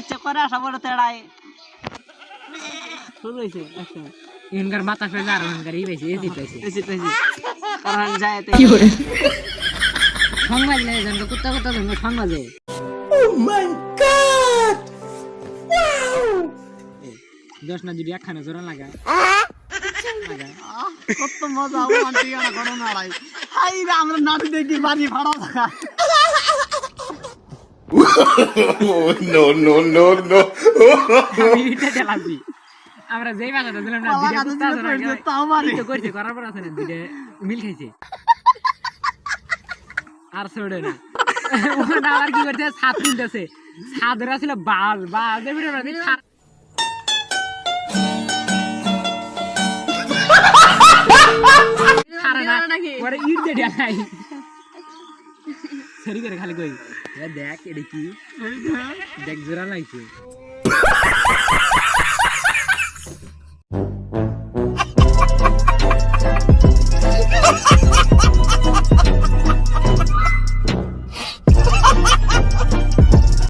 ইচ্ছা করে আসা বড় তেড়ায় শুরু হয়েছে ইনকার মাথা ফেলে আর ইনকার ই পাইছে এসি পাইছে কারণ যায় কি করে সংবাদ নেই জানো কুত্তা কুত্তা জানো সংবাদ ও মাই গড ওয়াও দশ না যদি একখানা জোরা লাগা কত মজা ও আন্টি না করো না ভাই হাই রে আমরা নাটি দেখি বাড়ি ভাড়া থাকা no no no no আমি এটা চালাবি আমরা যেই ভাষাটা দিলাম না দিলে কুত্তা জোরা তাও মারি তো কইছে করার পর আছে না দিলে মিল খাইছে আর ছড়ে না ওটা আবার কি করতে ছাদ তুলতেছে ছাদরা ছিল বাল বাজে ভিডিও না ওরে ইট দে ডাই সরি করে খালি কই দেখ এটা কি দেখ জোরা লাগছে